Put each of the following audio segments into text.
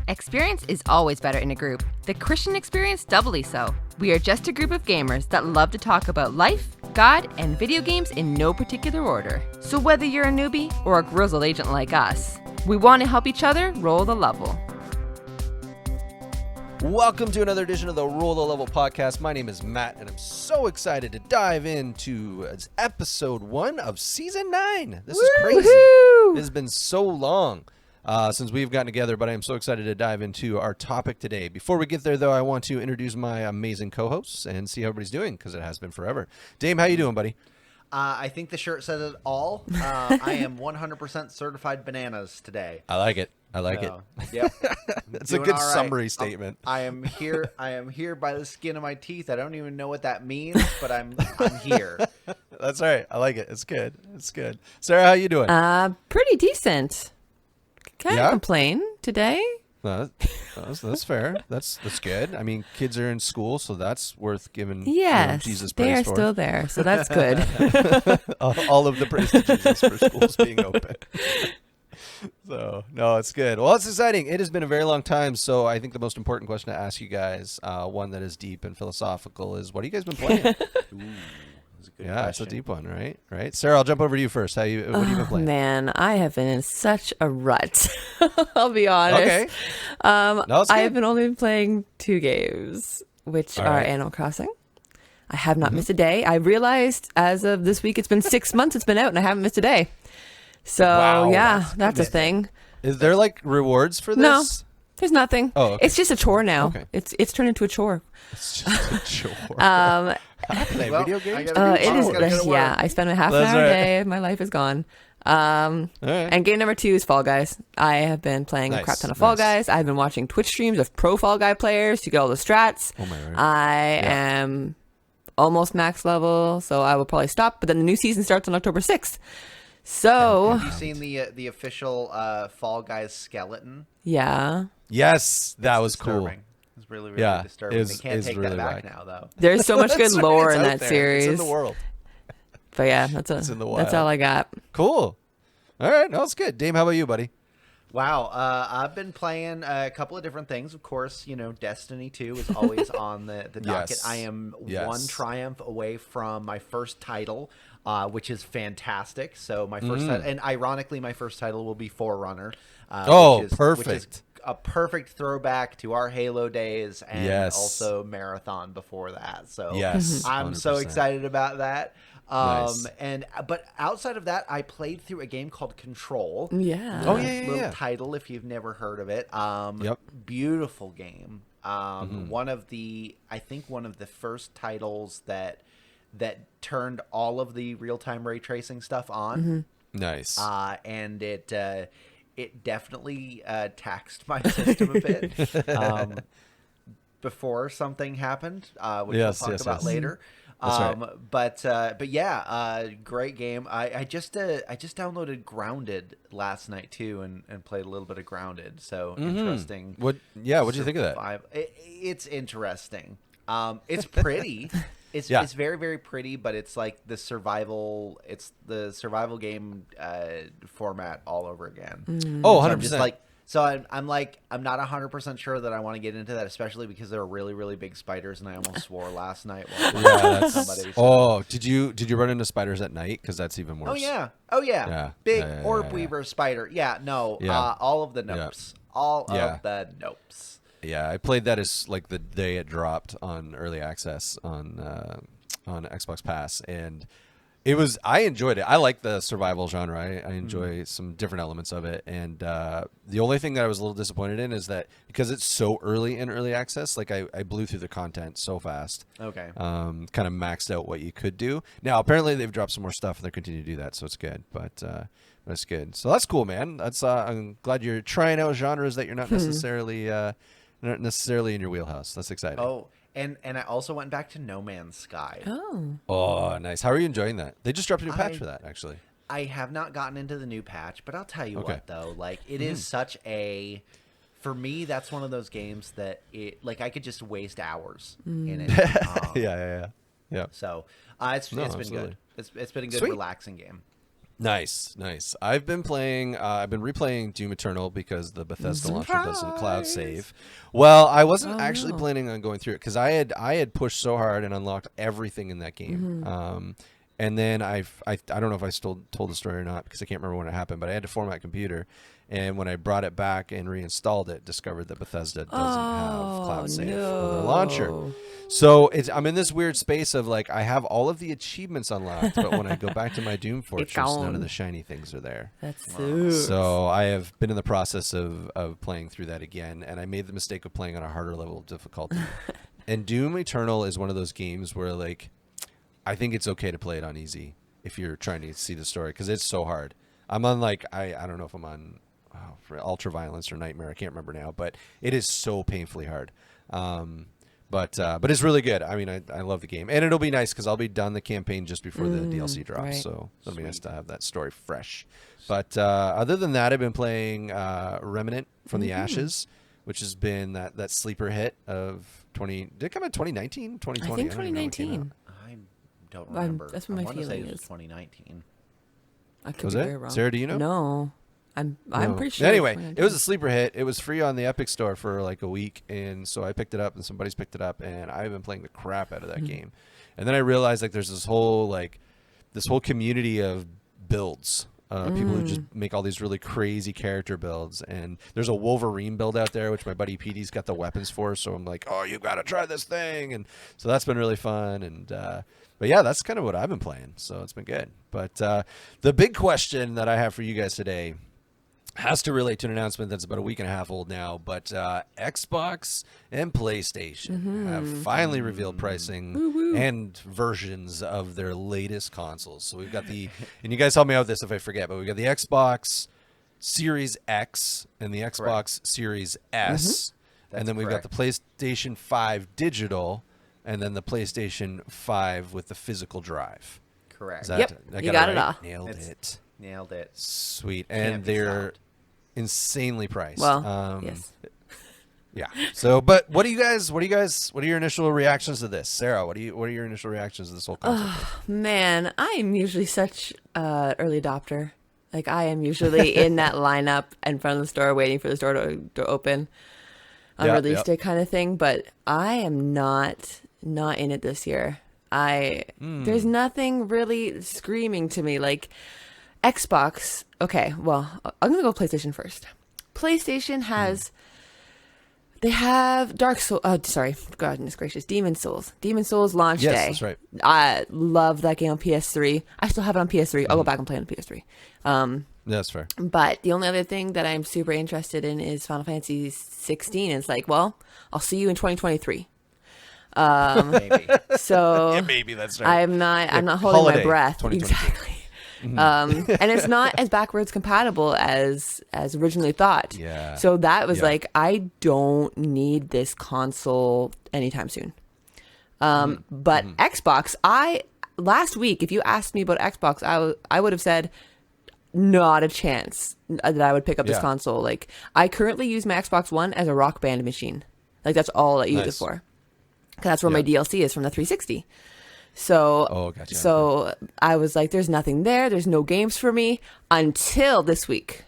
Experience is always better in a group. The Christian Experience doubly so. We are just a group of gamers that love to talk about life, God, and video games in no particular order. So whether you're a newbie or a grizzled agent like us, we want to help each other roll the level. Welcome to another edition of the Roll the Level podcast. My name is Matt, and I'm so excited to dive into episode 1 of season 9. This is crazy. It has been so long since we've gotten together, but I am so excited to dive into our topic today. Before we get there, though, I want to introduce my amazing co-hosts and see how everybody's doing, because it has been forever. Dame, how you doing, buddy? I think the shirt says it all. I am 100% certified bananas today. I like it. I like it. Yep. That's a good summary statement. I am here. I am here by the skin of my teeth. I don't even know what that means, but I'm here. That's all right. I like it. It's good. It's good. Sarah, how you doing? Pretty decent. Can't complain today. That's fair. That's good. I mean, kids are in school, so that's worth giving Jesus praise they are for. still there, so that's good. All of the praise to Jesus for schools being open. So, no, it's good. Well, it's exciting. It has been a very long time, so I think the most important question to ask you guys, one that is deep and philosophical, is what have you guys been playing? That's a good question. It's a deep one, right? Sarah, I'll jump over to you first. What have you been playing? Man, I have been in such a rut. I'll be honest. Okay. I have been only playing 2 games, which are Animal Crossing. I have not missed a day. I realized as of this week, it's been 6 months it's been out, and I haven't missed a day. So, wow, that's a thing. Is there, like, rewards for this? No, there's nothing. Oh, okay. It's just a chore now. Okay. It's turned into a chore. It's just a chore. I play video games. It is. Yeah, I spend a half an hour a day. My life is gone. And game number 2 is Fall Guys. I have been playing a crap ton of Fall Guys. I've been watching Twitch streams of pro Fall Guy players to get all the strats. Oh my word. I am almost max level, so I will probably stop. But then the new season starts on October 6th. So have you seen the official Fall Guys skeleton? Yeah. Yes, that was disturbing. cool. It's really disturbing. They can't take really that back whack. now, though. There's so much good lore in that there. series. It's in the world. But yeah, that's all I got. Cool. All right, no, it's good. Dame, how about you, buddy? Wow, I've been playing a couple of different things. Of course, Destiny 2 is always on the docket. Yes. I am Yes. one triumph away from my first title, which is fantastic. So my first and ironically, my first title will be Forerunner. Perfect. Which is a perfect throwback to our Halo days and also Marathon before that. So I'm 100%. so excited about that. Nice. But outside of that, I played through a game called Control. Yeah. Oh, yeah. Little title if you've never heard of it. Beautiful game. One of the first titles that turned all of the real-time ray tracing stuff on. Nice. And it definitely taxed my system a bit before something happened, which we'll talk about later. That's right. But yeah, great game. I just downloaded Grounded last night too, and played a little bit of Grounded. So interesting. What'd you think of that? It's interesting. It's pretty. It's very, very pretty, but it's like the survival game format all over again. Oh, 100%. So I'm just like, I'm not 100% sure that I want to get into that, especially because there are really, really big spiders, and I almost swore last night while playing with somebody. So. Oh, did you run into spiders at night? Because that's even worse. Oh yeah. Big orb weaver spider. Yeah, no. All of the nopes. Of the nopes. Yeah, I played that as like the day it dropped on early access on Xbox Pass, and I enjoyed it. I like the survival genre. I enjoy some different elements of it, and the only thing that I was a little disappointed in is that because it's so early in early access, like I blew through the content so fast. Okay. Kind of maxed out what you could do. Now apparently they've dropped some more stuff and they're continuing to do that, so it's good. But it's good. So that's cool, man. That's I'm glad you're trying out genres that you're not necessarily in your wheelhouse. That's exciting. Oh, and I also went back to No Man's Sky. Oh, nice. How are you enjoying that? They just dropped a new patch for that, actually. I have not gotten into the new patch, but I'll tell you what, though. Like, it is such a... For me, that's one of those games that I could just waste hours in it. Yeah. So, it's been absolutely. good. It's been a good, Sweet. relaxing game. Nice. I've been replaying Doom Eternal because the Bethesda launcher doesn't cloud save. Well, I wasn't actually planning on going through it because I had pushed so hard and unlocked everything in that game. And then I don't know if I still told the story or not because I can't remember when it happened, but I had to format computer. And when I brought it back and reinstalled it, discovered that Bethesda doesn't have cloud save on their launcher. So I'm in this weird space of like I have all of the achievements unlocked, but when I go back to my Doom Fortress, none of the shiny things are there. That's so I have been in the process of playing through that again, and I made the mistake of playing on a harder level of difficulty. And Doom Eternal is one of those games where like I think it's okay to play it on easy if you're trying to see the story because it's so hard. I'm on like I don't know if I'm on for Ultra Violence or Nightmare. I can't remember now, but it is so painfully hard. But it's really good. I mean, I love the game, and it'll be nice because I'll be done the campaign just before the DLC drops. Right. So it'll be nice to have that story fresh. But other than that, I've been playing Remnant from the Ashes, which has been that sleeper hit of 20. Did it come in 2019, 2020? I think 2019. I don't remember. That's what my feeling is. is. 2019. I could was be it? very wrong. Sarah, do you know? No. I'm pretty sure. Anyway, it was a sleeper hit. It was free on the Epic Store for like a week, and so I picked it up, and somebody's picked it up, and I've been playing the crap out of that game. And then I realized like there's this whole community of builds, people who just make all these really crazy character builds, and there's a Wolverine build out there, which my buddy Petey's got the weapons for. So I'm like, oh, you got to try this thing, and so that's been really fun. And but yeah, that's kind of what I've been playing, so it's been good. But the big question that I have for you guys today has to relate to an announcement that's about a week and a half old now, but Xbox and PlayStation have finally revealed pricing and versions of their latest consoles. So we've got and you guys help me out with this if I forget, but we've got the Xbox Series X and the Xbox Series S, and then we've got the PlayStation 5 digital, and then the PlayStation 5 with the physical drive. Correct. Yep, you got it all. Nailed it. Sweet. And they're insanely priced. Well, yes. Yeah. So, but what are your initial reactions to this? Sarah, what are your initial reactions to this whole concept? Man, I am usually such an early adopter. Like I am usually in that lineup in front of the store waiting for the store to open on release day kind of thing, but I am not in it this year. There's nothing really screaming to me like Xbox. Okay, well, I'm gonna go PlayStation first. PlayStation has they have goodness gracious, Demon's Souls launch day. Yes, that's right. I love that game on PS3. I still have it on PS3. I'll go back and play it on PS3. That's fair. But the only other thing that I'm super interested in is Final Fantasy 16. It's like, well, I'll see you in 2023. Maybe. So yeah, maybe that's right. I'm not holding my breath. Exactly. And it's not as backwards compatible as originally thought. Yeah. So that was like, I don't need this console anytime soon. But Xbox, last week, if you asked me about Xbox, I would have said not a chance that I would pick up this console. Like I currently use my Xbox One as a Rock Band machine. Like that's all I use it for. 'Cause that's where my DLC is from the 360. So, gotcha. So I was like, there's nothing there. There's no games for me until this week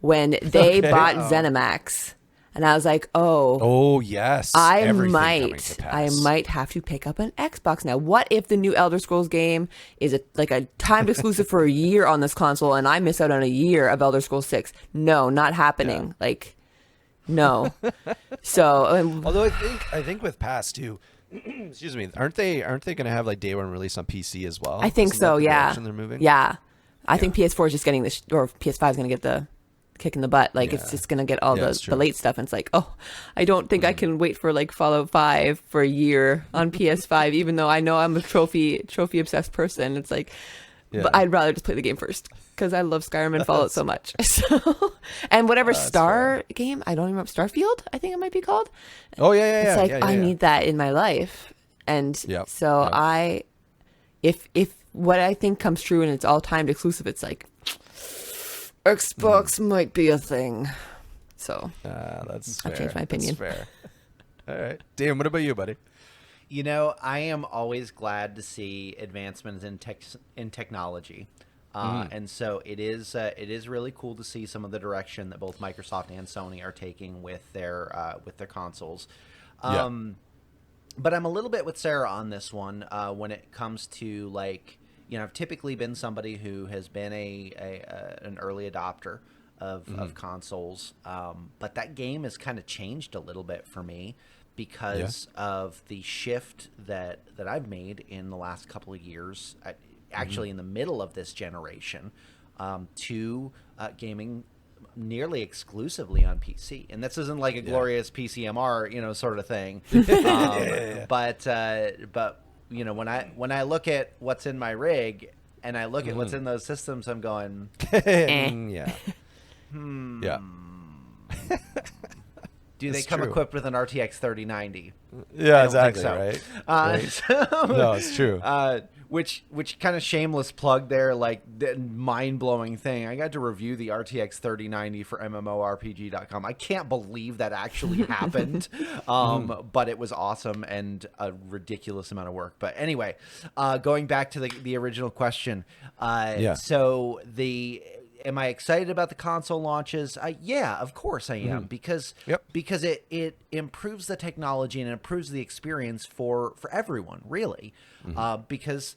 when they bought ZeniMax. And I was like, oh yes, I might have to pick up an Xbox now. What if the new Elder Scrolls game is a timed exclusive for a year on this console and I miss out on a year of Elder Scrolls 6? No, not happening. Yeah. Like, no. So, although I think with Pass too, excuse me, aren't they going to have like day one release on PC as well? I think so. Yeah. They're moving? Yeah. I think PS4 is just getting this, or PS5 is going to get the kick in the butt. Like it's just going to get all the late stuff. And it's like, I don't think I can wait for like Fallout 5 for a year on PS5, even though I know I'm a trophy obsessed person. It's like, but I'd rather just play the game first because I love Skyrim and Fallout so much. So, and whatever game, I don't remember, Starfield, I think it might be called. Oh yeah. It's like I need that in my life, and if what I think comes true and it's all timed exclusive, it's like Xbox might be a thing. So that's I've changed my opinion. That's fair. All right, Dan, what about you, buddy? You know, I am always glad to see advancements in technology. And so it is really cool to see some of the direction that both Microsoft and Sony are taking with their consoles. But I'm a little bit with Sarah on this one when it comes to, like, you know, I've typically been somebody who has been an early adopter of consoles, but that game has kind of changed a little bit for me because of the shift that I've made in the last couple of years, actually in the middle of this generation, to gaming nearly exclusively on PC. And this isn't like a glorious PCMR, you know, sort of thing. But you know, when I look at what's in my rig and I look at what's in those systems, I'm going, yeah. Do they come equipped with an RTX 3090? Yeah, exactly. So. Right. No, it's true. Which kind of shameless plug there, like the mind-blowing thing. I got to review the RTX 3090 for MMORPG.com. I can't believe that actually happened, but it was awesome and a ridiculous amount of work. But anyway, going back to the original question. So am I excited about the console launches? Yeah, of course I am, because it improves the technology and it improves the experience for everyone, really, because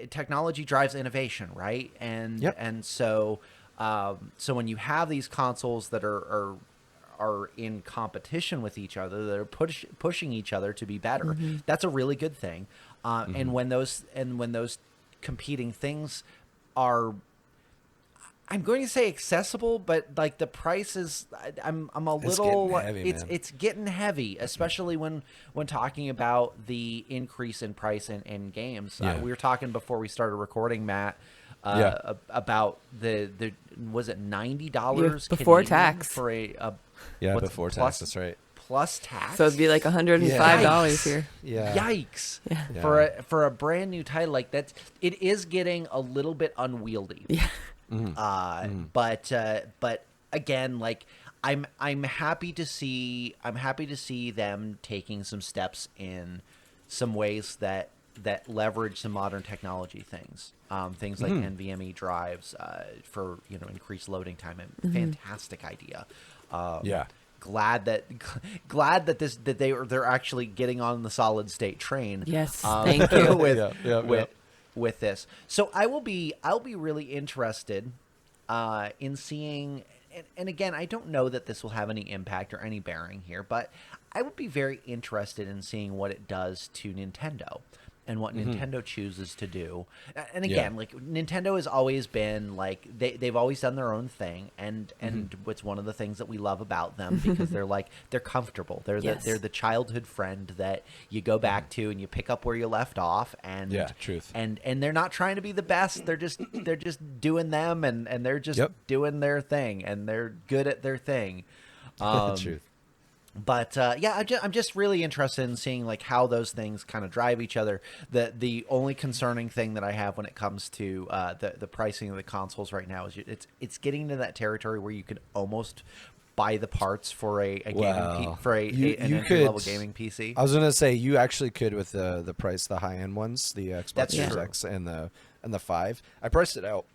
technology drives innovation, right? And so when you have these consoles that are in competition with each other, that are pushing each other to be better, that's a really good thing. And when those competing things are, I'm going to say accessible, but like the price is, I'm a little, it's getting heavy, especially when talking about the increase in price in games. We were talking before we started recording, Matt, about the was it $90 before tax for before tax, that's right, plus tax, so it'd be like $105 here. Yikes. For a brand new title like that, it is getting a little bit unwieldy. But again, like I'm happy to see them taking some steps in some ways that leverage some modern technology things. Things like NVMe drives for, you know, increased loading time. Fantastic idea. Glad that they're actually getting on the solid state train. Yes, thank you. with this. So I'll be really interested in seeing, and again, I don't know that this will have any impact or any bearing here, but I would be very interested in seeing what it does to Nintendo and what Nintendo chooses to do. And again, like, Nintendo has always been like, they've always done their own thing, and it's one of the things that we love about them, because they're comfortable. They're the childhood friend that you go back to and you pick up where you left off, and and they're not trying to be the best. They're just doing them, and they're just doing their thing, and they're good at their thing. Truth. But I'm just really interested in seeing, like, how those things kind of drive each other. The only concerning thing that I have when it comes to the pricing of the consoles right now is it's getting into that territory where you could almost buy the parts for an entry level gaming PC. I was gonna say, you actually could with the price, the high end ones, the Xbox Series X and the 5. I priced it out.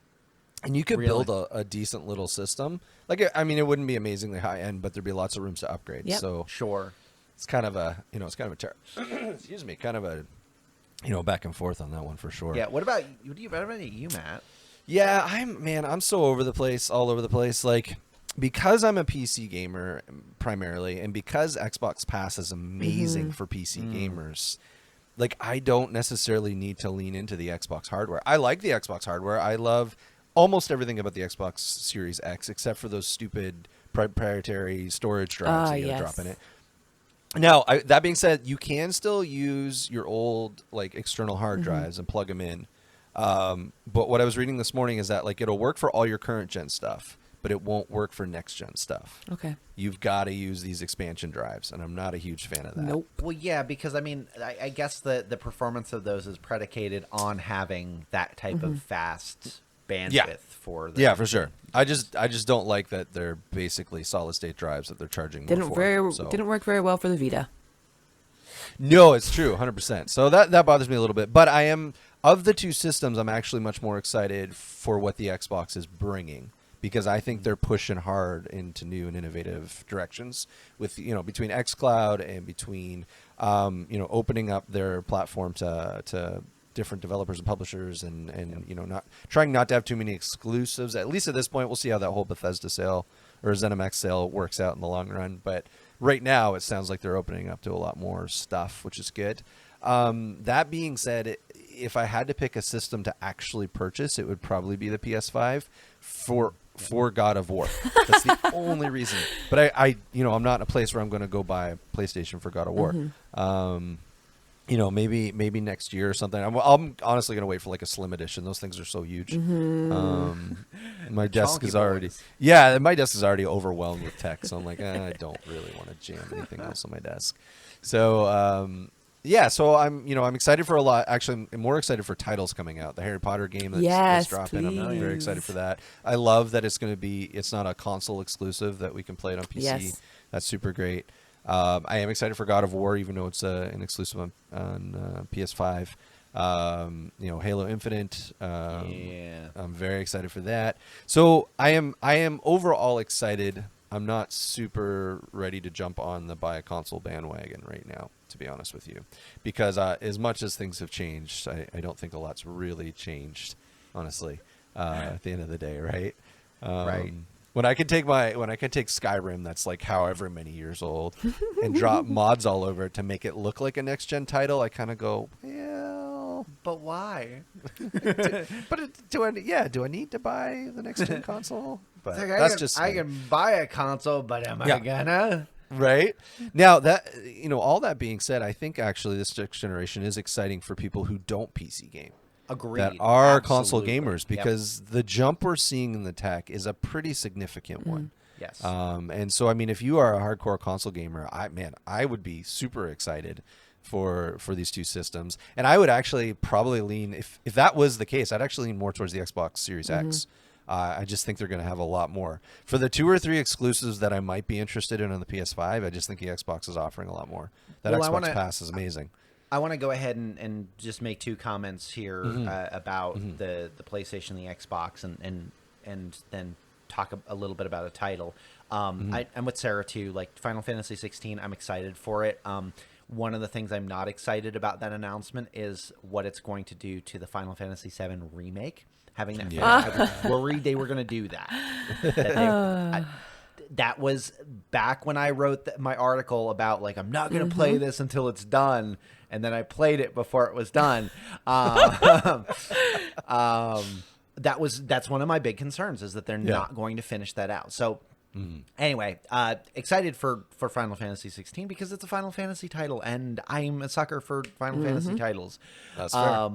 And you could build a decent little system. Like, I mean, it wouldn't be amazingly high end, but there'd be lots of rooms to upgrade. Yep. So sure, it's kind of a excuse me, kind of a, you know, back and forth on that one for sure. Yeah. What about you, Matt? Yeah, I'm so all over the place. Like, because I'm a PC gamer primarily, and because Xbox Pass is amazing for PC gamers, like, I don't necessarily need to lean into the Xbox hardware. I like the Xbox hardware. I love almost everything about the Xbox Series X, except for those stupid proprietary storage drives that you gotta drop in it. Now, that being said, you can still use your old, like, external hard drives and plug them in. But what I was reading this morning is that, like, it'll work for all your current gen stuff, but it won't work for next gen stuff. Okay. You've got to use these expansion drives, and I'm not a huge fan of that. Nope. Well, yeah, because I mean, I guess the performance of those is predicated on having that type of fast bandwidth for the for sure. I just don't like that they're basically solid state drives that they're charging more for. Didn't work very well for the Vita. No, it's true, 100%. So that bothers me a little bit, but I am of the two systems, I'm actually much more excited for what the Xbox is bringing, because I think they're pushing hard into new and innovative directions with, between xCloud and between, opening up their platform to different developers and publishers and not trying not to have too many exclusives. At least at this point, we'll see how that whole Bethesda sale or ZeniMax sale works out in the long run. But right now, it sounds like they're opening up to a lot more stuff, which is good. That being said, if I had to pick a system to actually purchase, it would probably be the PS5 for God of War. That's the only reason. But I'm not in a place where I'm going to go buy a PlayStation for God of War. Maybe next year or something. I'm honestly going to wait for like a slim edition. Those things are so huge. My desk is already overwhelmed with tech. So I'm like, I don't really want to jam anything else on my desk. So, so I'm excited for a lot. Actually, I'm more excited for titles coming out. The Harry Potter game that's dropping. I'm very excited for that. I love that it's not a console exclusive, that we can play it on PC. Yes. That's super great. I am excited for God of War, even though it's an exclusive on PS5. Halo Infinite. I'm very excited for that. So I am overall excited. I'm not super ready to jump on the buy a console bandwagon right now, to be honest with you, because as much as things have changed, I don't think a lot's really changed, honestly. At the end of the day, right? Right. When I can take Skyrim, that's like however many years old, and drop mods all over it to make it look like a next gen title, I kind of go, well, but why? do I need to buy the next gen console? But like, that's I can buy a console, but am I gonna? Right now, that all that being said, I think actually this next generation is exciting for people who don't PC game. Agreed. That are console gamers, because the jump we're seeing in the tech is a pretty significant one. Yes. And so, I mean, if you are a hardcore console gamer, I would be super excited for these two systems. And I would actually probably lean, if that was the case, I'd actually lean more towards the Xbox Series X. I just think they're going to have a lot more. For the 2 or 3 exclusives that I might be interested in on the PS5, I just think the Xbox is offering a lot more. That Xbox Pass is amazing. I want to go ahead and just make 2 comments here about the PlayStation and the Xbox, and then talk a little bit about a title. I'm with Sarah too. Like Final Fantasy 16, I'm excited for it. One of the things I'm not excited about that announcement is what it's going to do to the Final Fantasy 7 remake. Having that, I was worried they were going to do that. That was back when I wrote my article about like, I'm not going to play this until it's done. And then I played it before it was done. That's one of my big concerns, is that they're not going to finish that out. So anyway, excited for Final Fantasy 16 because it's a Final Fantasy title, and I'm a sucker for Final Fantasy titles. That's fair.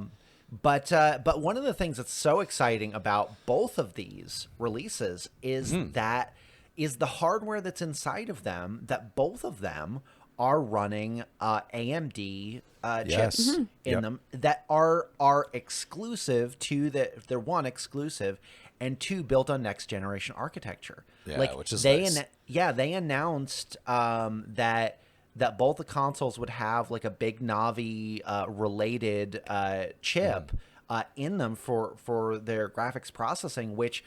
But one of the things that's so exciting about both of these releases is that is the hardware that's inside of them, that both of them are running AMD chips in them that are exclusive to they're one, exclusive, and 2, built on next generation architecture. Yeah, like which is they nice. They announced that both the consoles would have like a Big Navi related chip in them for their graphics processing, which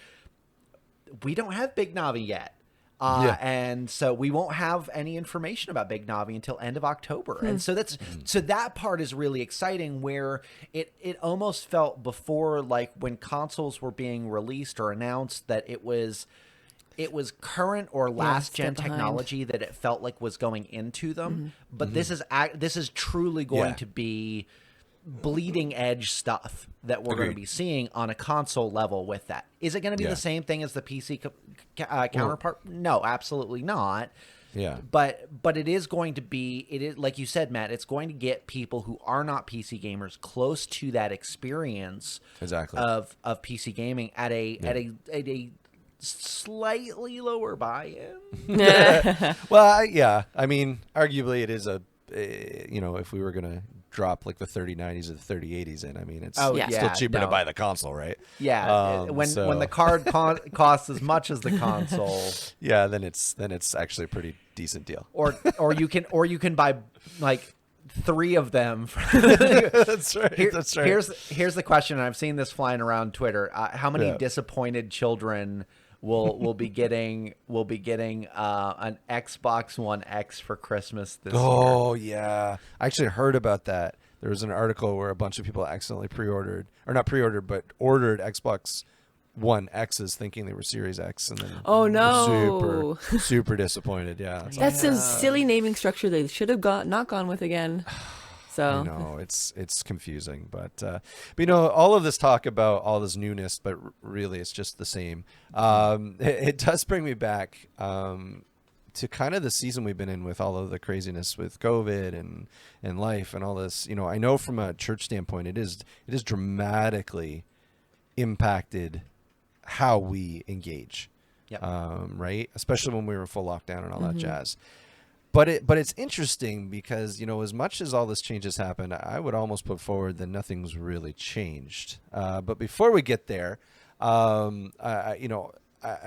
we don't have Big Navi yet. And so we won't have any information about Big Navi until end of October. And so that part is really exciting, where it almost felt before, like when consoles were being released or announced, that it was current or last gen technology that it felt like was going into them. But this is truly going to be bleeding edge stuff that we're going to be seeing on a console level with that. Is it going to be the same thing as the PC counterpart? No, absolutely not. Yeah. But it is going to be, it is, like you said, Matt, it's going to get people who are not PC gamers close to that experience of PC gaming at a slightly lower buy-in. Well, I mean, arguably it is if we were going to drop like the 3090s or the 3080s in, I mean, it's still cheaper to buy the console, right? Yeah. When the card costs as much as the console, then it's actually a pretty decent deal. or you can buy like 3 of them. That's right. That's right. Here's the question. And I've seen this flying around Twitter. How many disappointed children will be getting an Xbox One X for Christmas this year? Oh yeah, I actually heard about that. There was an article where a bunch of people accidentally ordered Xbox One X's thinking they were Series X, and then super disappointed. Yeah, that's a silly naming structure they should have not gone with again. So I know it's confusing, but all of this talk about all this newness, but really it's just the same. It does bring me back to kind of the season we've been in with all of the craziness with COVID and life and all this. I know from a church standpoint, it is dramatically impacted how we engage, right? Especially when we were full lockdown and all that jazz. But it's interesting because, as much as all this change has happened, I would almost put forward that nothing's really changed. But before we get there, I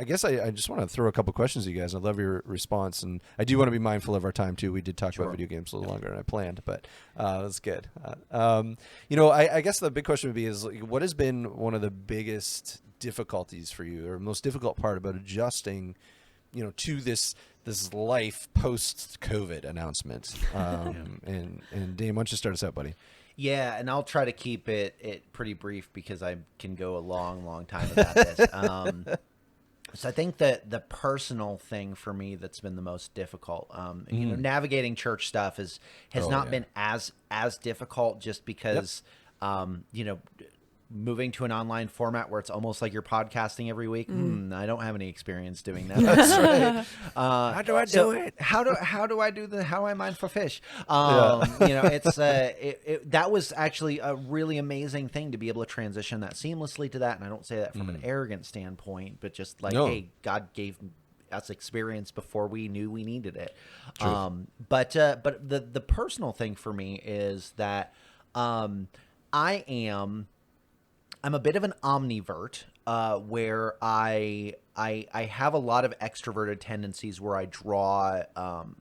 guess I just want to throw a couple questions at you guys. I love your response, and I do want to be mindful of our time too. We did talk about video games a little longer than I planned, but that's good. I guess the big question would be what has been one of the biggest difficulties for you, or most difficult part about adjusting, to this life post-COVID announcement? And Dame, why don't you start us out, buddy? Yeah, and I'll try to keep it pretty brief because I can go a long time about this. So I think that the personal thing for me that's been the most difficult, navigating church stuff has not been as difficult, just because, moving to an online format where it's almost like you're podcasting every week. I don't have any experience doing that. That's right. How do I do it? How do I do how I mine for fish? It's that was actually a really amazing thing to be able to transition that seamlessly to that. And I don't say that from an arrogant standpoint, but just like, hey, God gave us experience before we knew we needed it. But the personal thing for me is that I'm a bit of an omnivert, where I have a lot of extroverted tendencies where I draw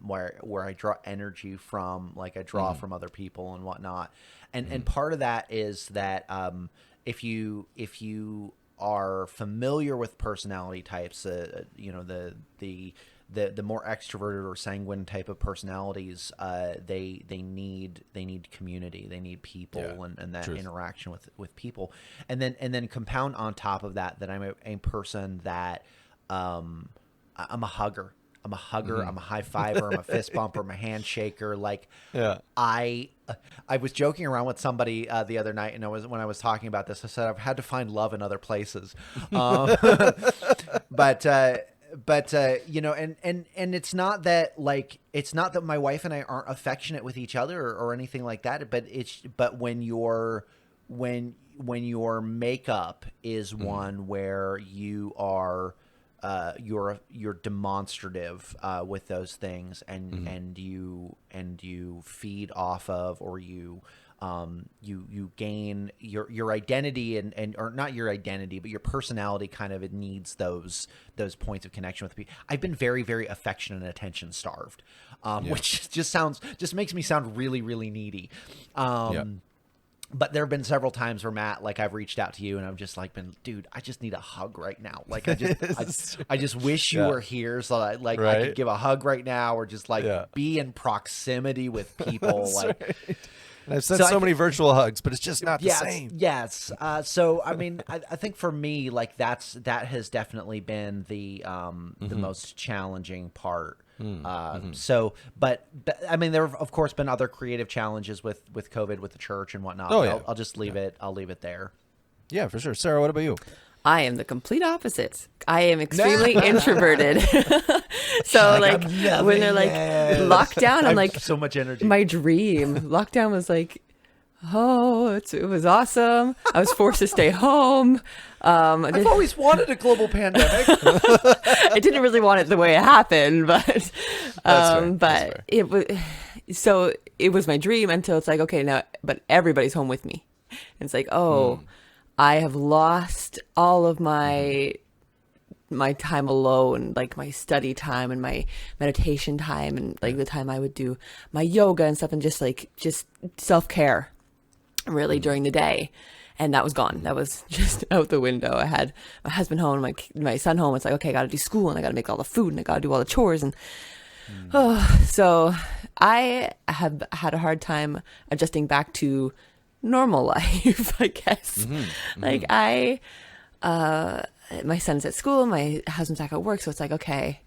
where I draw energy from, like I draw from other people and whatnot. And part of that is that if you are familiar with personality types, the more extroverted or sanguine type of personalities, they need community, they need people, and that interaction with people, and then compound on top of that I'm a person that I'm a hugger. I'm a high fiver, I'm a fist bumper, I'm a handshaker. I was joking around with somebody the other night, and when I was talking about this, I said I've had to find love in other places, but and it's not that my wife and I aren't affectionate with each other or anything like that, but when your makeup is one where you are you're demonstrative with those things, and you feed off of, or you gain your identity and or not your identity, but your personality kind of, it needs those points of connection with people. I've been very, very affectionate and attention starved, which just makes me sound really, really needy. But there have been several times where Matt, I've reached out to you and I've just dude, I just need a hug right now. I just wish you were here so that I could give a hug right now, or just be in proximity with people. And I've sent so many virtual hugs, but it's just not the same. Yes. So I mean, I think for me, that has definitely been the most challenging part. So, but I mean, there have of course been other creative challenges with COVID, with the church and whatnot. I'll just leave it. I'll leave it there. Yeah, for sure. Sarah, what about you? I am the complete opposite. I am extremely introverted. So when they're lockdown, I'm so much energy. My dream lockdown was it was awesome. I was forced to stay home. I've always wanted a global pandemic. I didn't really want it the way it happened, but That's fair. It was, so it was my dream until it's okay now, but everybody's home with me. And it's I have lost all of my my time alone, like my study time and my meditation time and like the time I would do my yoga and stuff and just self-care really during the day. And that was gone. That was just out the window. I had my husband home, my son home. It's like, okay, I got to do school and I got to make all the food and I got to do all the chores. And so I have had a hard time adjusting back to normal life, I guess. Like my son's at school, my husband's back at work. So it's like, okay,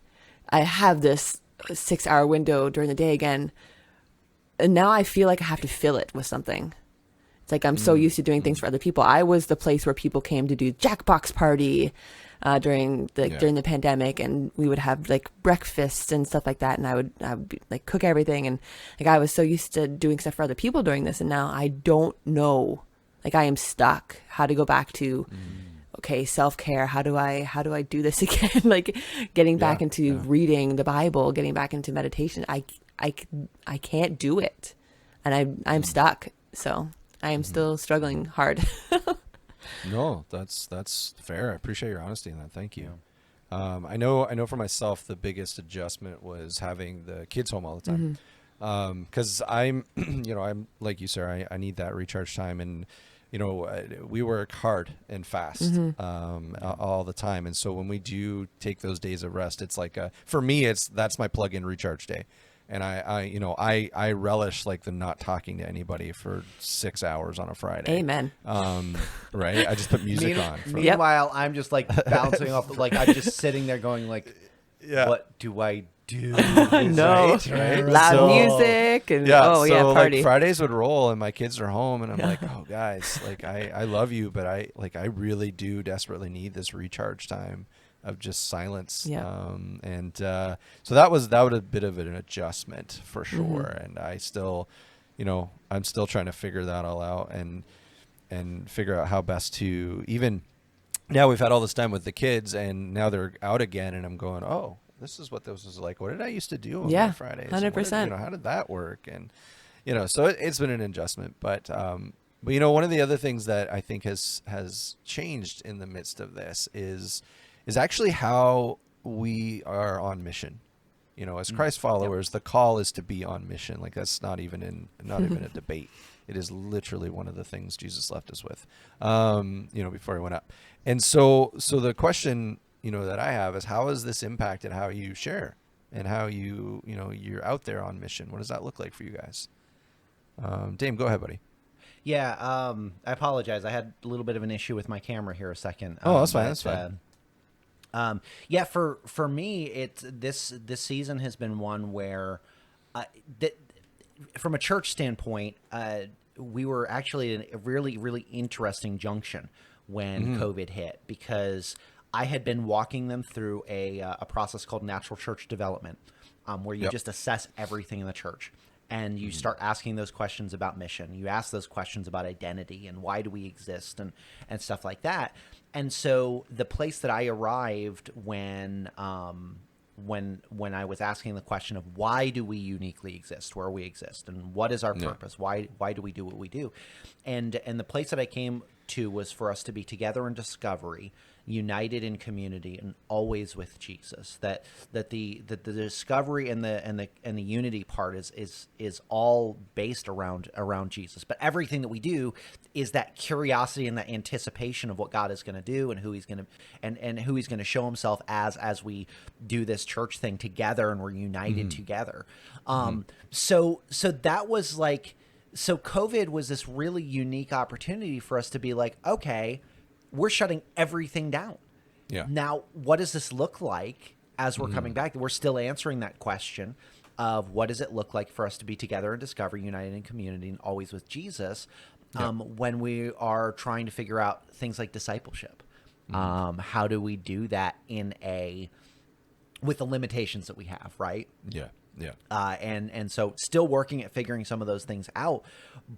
I have this 6-hour window during the day again. And now I feel like I have to fill it with something. It's like I'm so used to doing things for other people. I was the place where people came to do Jackbox party during the pandemic, and we would have like breakfasts and stuff like that. And I would be, like cook everything, and like I was so used to doing stuff for other people during this, and now I don't know. Like I am stuck. How to go back to okay, self-care. How do I do this again? Like getting back into reading the Bible, getting back into meditation. I can't do it, and I'm stuck. So. I am still struggling hard. No, that's fair. I appreciate your honesty in that. Thank you. I know for myself, the biggest adjustment was having the kids home all the time. Cause I'm, I'm like you, Sarah, I need that recharge time, and, we work hard and fast, all the time. And so when we do take those days of rest, it's like, for me, that's my plug-in recharge day. And I relish like the not talking to anybody for 6 hours on a Friday. Amen. Right. I just put music on. Meanwhile, I'm just like bouncing off. Like I'm just sitting there going like, what do I do? No. Right? Loud music and party. Like Fridays would roll and my kids are home and I'm like, oh guys, like I love you, but I really do desperately need this recharge time of just silence. So that was a bit of an adjustment for sure. And I still, I'm still trying to figure that all out and figure out how best to, even now we've had all this time with the kids and now they're out again and I'm going, oh, this is what this was like. What did I used to do on my Fridays? 100%. How did that work? And, so it's been an adjustment, but one of the other things that I think has changed in the midst of this is actually how we are on mission. As Christ followers, the call is to be on mission. Like that's not even a debate. It is literally one of the things Jesus left us with, before he went up. And so the question, that I have is how has this impacted how you share and how you're out there on mission? What does that look like for you guys? Dame, go ahead, buddy. Yeah. I apologize. I had a little bit of an issue with my camera here a second. Oh, that's fine. That's fine. For me, it's this season has been one where, from a church standpoint, we were actually in a really, really interesting junction when COVID hit, because I had been walking them through a process called natural church development, where you just assess everything in the church. And you start asking those questions about mission. You ask those questions about identity and why do we exist and stuff like that. And so the place that I arrived when I was asking the question of why do we uniquely exist, where we exist, and what is our purpose? Why do we do what we do? And the place that I came to was for us to be together in discovery, united in community, and always with Jesus. That the discovery and the unity part is all based around Jesus. But everything that we do is that curiosity and that anticipation of what God is going to do and who he's going to and who he's going to show himself as we do this church thing together and we're united together. So that was like, so COVID was this really unique opportunity for us to be like, okay, we're shutting everything down. Yeah. Now, what does this look like as we're coming back? We're still answering that question of what does it look like for us to be together in discovery, united in community, and always with Jesus, when we are trying to figure out things like discipleship. How do we do that with the limitations that we have, right? Yeah. Yeah. And so still working at figuring some of those things out.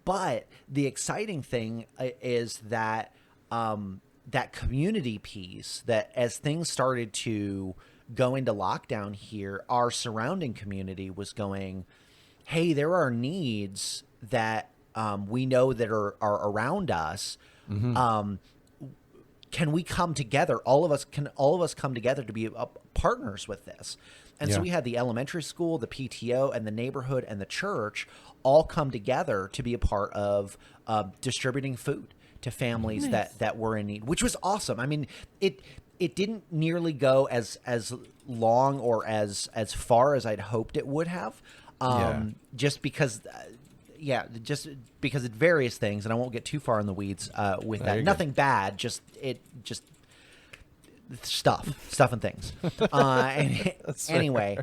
But the exciting thing is that that community piece, that as things started to go into lockdown here, our surrounding community was going, hey, there are needs that we know that are around us. can we come together? All of us come together to be partners with this? And so we had the elementary school, the PTO, and the neighborhood and the church all come together to be a part of distributing food to families that were in need, which was awesome. I mean, it didn't nearly go as long or as far as I'd hoped it would have, just because of various things, and I won't get too far in the weeds with that. Nothing bad, just stuff and things. Anyway,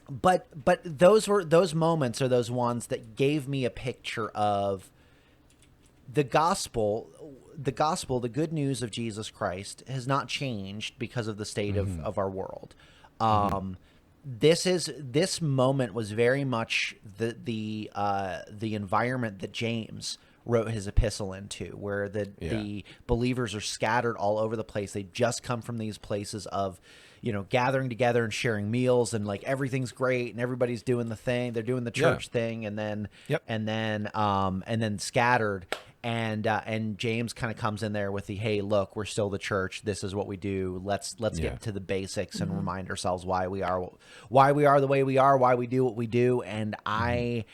but those moments are those ones that gave me a picture of the gospel, the good news of Jesus Christ has not changed because of the state of our world. This moment was very much the environment that James wrote his epistle into, where the believers are scattered all over the place. They've just come from these places of, gathering together and sharing meals, and like everything's great and everybody's doing the thing. They're doing the church thing, and then scattered. And James kind of comes in there with hey, look, we're still the church. This is what we do. Let's get to the basics and remind ourselves why we are the way we are, why we do what we do. And I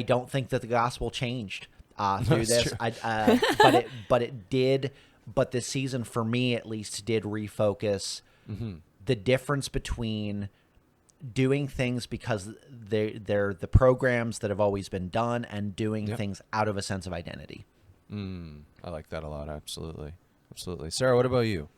don't think that the gospel changed through this. But it did. But this season, for me at least, did refocus the difference between doing things because they're the programs that have always been done, and doing things out of a sense of identity. I like that a lot. Absolutely. Sarah, what about you?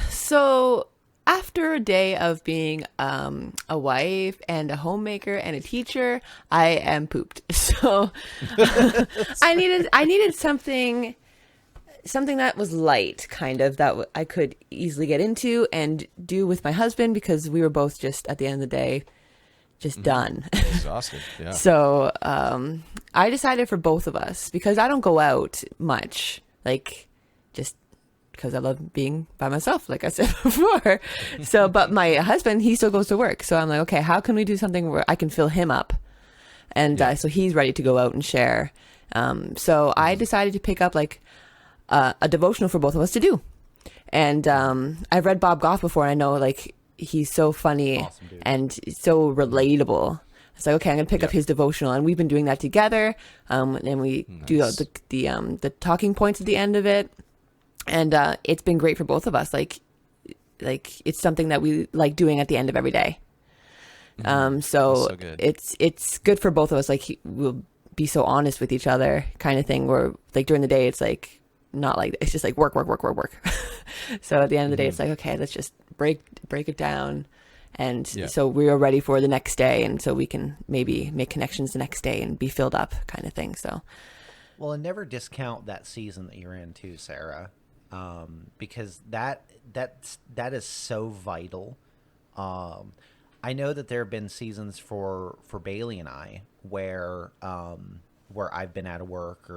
So after a day of being a wife and a homemaker and a teacher, I am pooped. So I needed something that was light, kind of, that I could easily get into and do with my husband, because we were both just, at the end of the day, just done. Exhausted, yeah. So I decided for both of us, because I don't go out much, like, just because I love being by myself, like I said before. So, but my husband, he still goes to work. So I'm like, okay, how can we do something where I can fill him up? And so he's ready to go out and share. So I decided to pick up like a devotional for both of us to do. And I've read Bob Goff before, and I know like he's so funny and so relatable. It's like, okay, I'm gonna pick up his devotional, and we've been doing that together. And we do the talking points at the end of it, and it's been great for both of us. Like it's something that we like doing at the end of every day. So it's good for both of us. Like we'll be so honest with each other, kind of thing. Where like during the day, it's like not like, it's just like work. So at the end of the day, it's like, okay, let's just break it down. And so we are ready for the next day. And so we can maybe make connections the next day and be filled up, kind of thing. So, well, and never discount that season that you're in too, Sarah, because that is so vital. I know that there have been seasons for Bailey and I where I've been out of work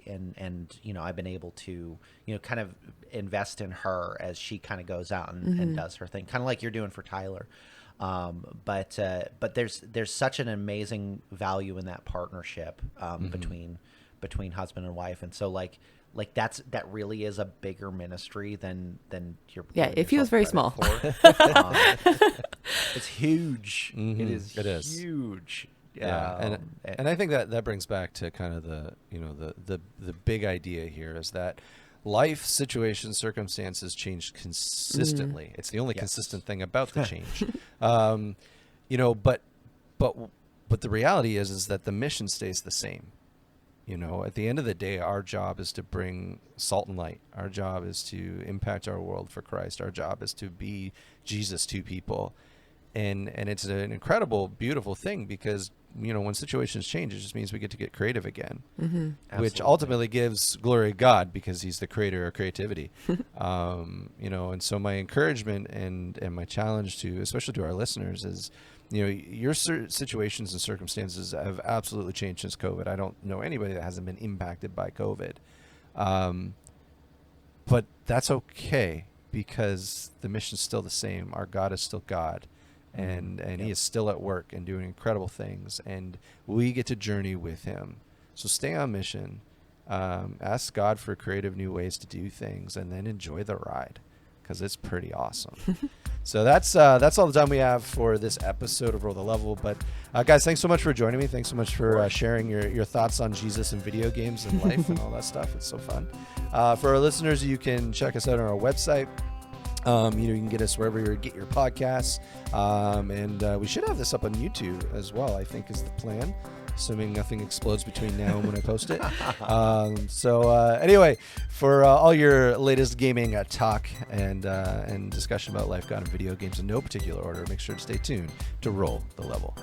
and you know, I've been able to, you know, kind of invest in her as she kind of goes out and does her thing, kind of like you're doing for Tyler. But there's such an amazing value in that partnership between husband and wife, and so like that really is a bigger ministry than you're. Yeah, it feels very small. It's huge. It is huge. Yeah, and I think that brings back to kind of the big idea here is that life situations, circumstances change consistently. It's the only consistent thing about the change. You know, but the reality is that the mission stays the same. You know, at the end of the day, our job is to bring salt and light. Our job is to impact our world for Christ. Our job is to be Jesus to people. And it's an incredible, beautiful thing because, you know, when situations change, it just means we get to get creative again, which ultimately gives glory to God because he's the creator of creativity. You know, and so my encouragement and my challenge to, especially to our listeners is, you know, your situations and circumstances have absolutely changed since COVID. I don't know anybody that hasn't been impacted by COVID. But that's okay because the mission's still the same. Our God is still God. And he is still at work and doing incredible things, and we get to journey with him. So stay on mission, ask God for creative new ways to do things, and then enjoy the ride, because it's pretty awesome. So that's all the time we have for this episode of Roll the Level. But guys, thanks so much for joining me. Thanks so much for sharing your thoughts on Jesus and video games and life and all that stuff. It's so fun. For our listeners, you can check us out on our website. You can get us wherever you get your podcasts. And we should have this up on YouTube as well, I think is the plan, assuming nothing explodes between now and when I post it. Anyway, for all your latest gaming talk and discussion about life, God, and video games in no particular order, make sure to stay tuned to Roll the Level.